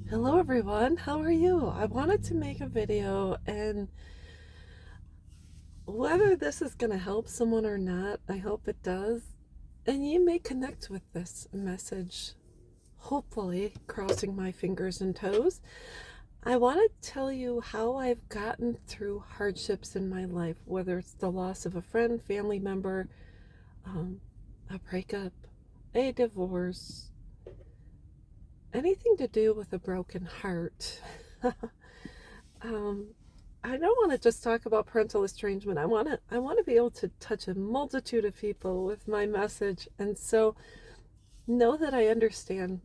Hello everyone, how are you? I wanted to make a video, and whether this is going to help someone or not, I hope it does. And you may connect with this message, hopefully, crossing my fingers and toes. I want to tell you how I've gotten through hardships in my life, whether it's the loss of a friend, family member, um, a breakup, a divorce, anything to do with a broken heart. um, I don't want to just talk about parental estrangement. I want to be able to touch a multitude of people with my message, and so know that I understand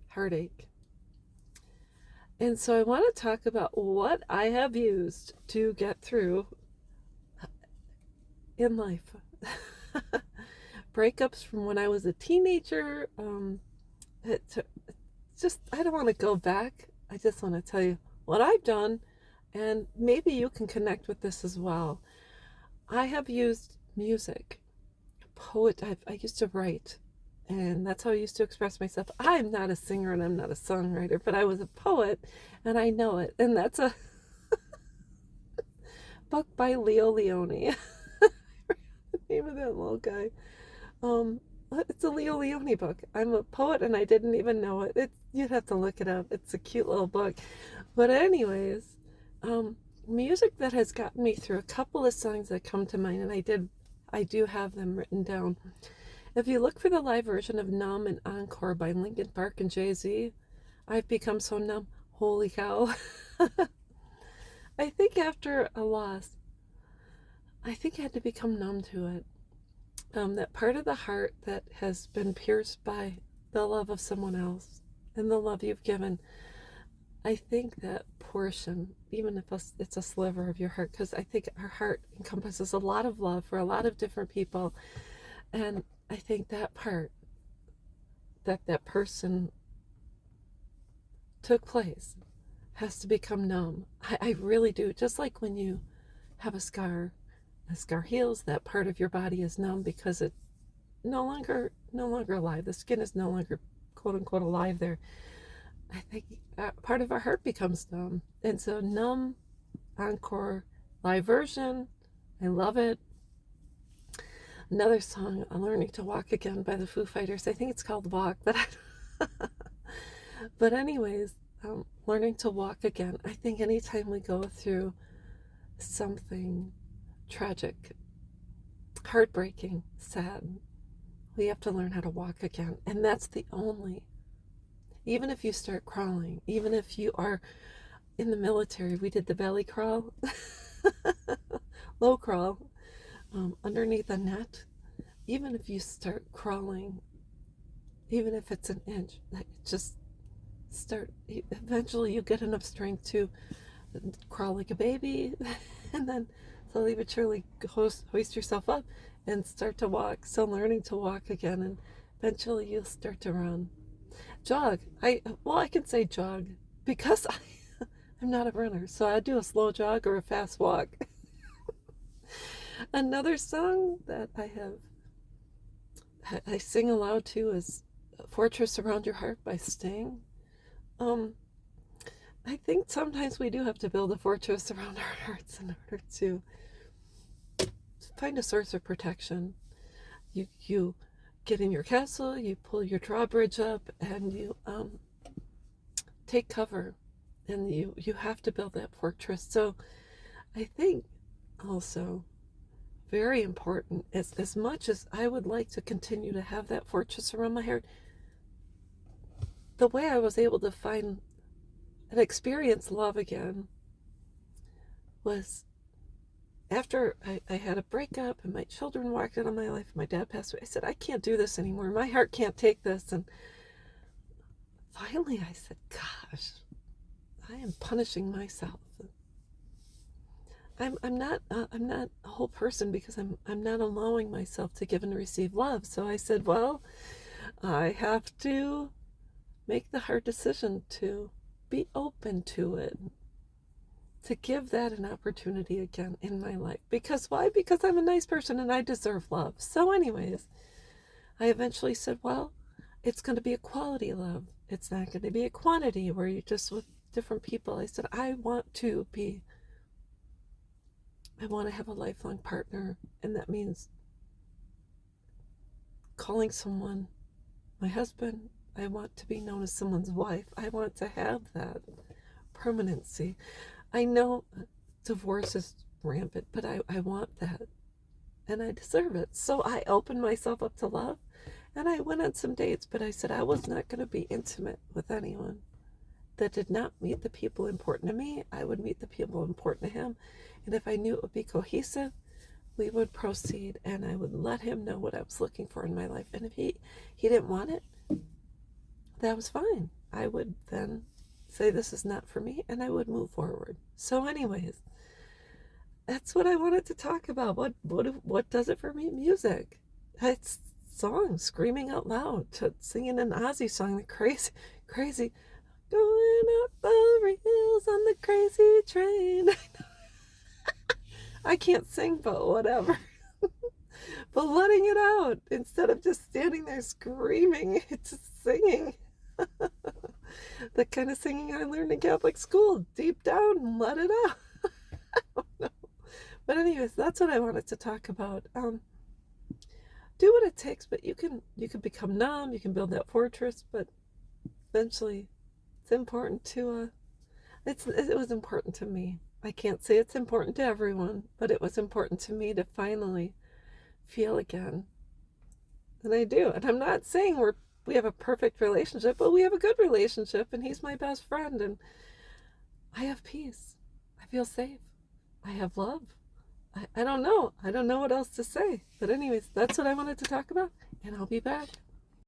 heartache. And so I want to talk about what I have used to get through in life. Breakups from when I was a teenager. I don't want to go back. I just want to tell you what I've done, and maybe you can connect with this as well. I have used music, I used to write, and that's how I used to express myself. I'm not a singer and I'm not a songwriter, but I was a poet, and I know it. And that's a book by Leo Leone. The name of that little guy. Um, it's a Leo Leone book. I'm a poet and I didn't even know it. You'd have to look it up. It's a cute little book. But anyways, music that has gotten me through a couple of songs that come to mind, and I do have them written down. If you look for the live version of Numb and Encore by Linkin Park and Jay-Z, I've become so numb. Holy cow. I think after a loss, I think I had to become numb to it. That part of the heart that has been pierced by the love of someone else and the love you've given. I think that portion, even if it's a sliver of your heart, because I think our heart encompasses a lot of love for a lot of different people. And I think that part, that person took place, has to become numb. I really do. Just like when you have a scar heals, that part of your body is numb because it no longer alive. The skin is no longer quote unquote alive there. I think part of our heart becomes numb. And so Numb, Encore, live version, I love it. Another song, Learning to Walk Again by the Foo Fighters. I think it's called Walk, but anyways, Learning to Walk Again. I think anytime we go through something tragic, heartbreaking, sad, we have to learn how to walk again. And that's the only, even if you start crawling, even if you are in the military, we did the belly crawl, low crawl, underneath a net. Even if you start crawling, even if it's an inch, just start. Eventually, you get enough strength to crawl like a baby, and then slowly but surely hoist yourself up and start to walk. So learning to walk again, and eventually you'll start to run. Jog. I can say jog because I'm not a runner, so I do a slow jog or a fast walk. Another song that I sing aloud to is "Fortress Around Your Heart" by Sting. I think sometimes we do have to build a fortress around our hearts in order to find a source of protection. You get in your castle, you pull your drawbridge up, and you take cover, and you have to build that fortress. So I think also very important, as much as I would like to continue to have that fortress around my heart, the way I was able to find and experience love again was after I had a breakup and my children walked out of my life. My dad passed away. I said, I can't do this anymore. My heart can't take this. And finally I said, gosh, I am punishing myself. I'm not a whole person because I'm not allowing myself to give and receive love. So I said, well, I have to make the hard decision to be open to it, to give that an opportunity again in my life. Because why? Because I'm a nice person and I deserve love. So anyways, I eventually said, well, it's going to be a quality love. It's not going to be a quantity where you're just with different people. I said, I want to have a lifelong partner. And that means calling someone my husband. I want to be known as someone's wife. I want to have that permanency. I know divorce is rampant, but I want that. And I deserve it. So I opened myself up to love. And I went on some dates, but I said I was not going to be intimate with anyone that did not meet the people important to me. I would meet the people important to him. And if I knew it would be cohesive, we would proceed, and I would let him know what I was looking for in my life. And if he didn't want it, that was fine. I would then say this is not for me, and I would move forward. So anyways, that's what I wanted to talk about. What does it for me? Music. It's songs, screaming out loud, to singing an Ozzy song, the crazy, going up the rails on the crazy train. I can't sing, but whatever. But letting it out instead of just standing there screaming, it's just singing. The kind of singing I learned in Catholic school, deep down, let it out. I don't know. But anyways, that's what I wanted to talk about. Do what it takes, but you can become numb, you can build that fortress, but eventually it's important to it was important to me. I can't say it's important to everyone, but it was important to me to finally feel again. And I do. And I'm not saying we have a perfect relationship, but we have a good relationship, and he's my best friend, and I have peace. I feel safe. I have love. I don't know. I don't know what else to say. But anyways, that's what I wanted to talk about, and I'll be back.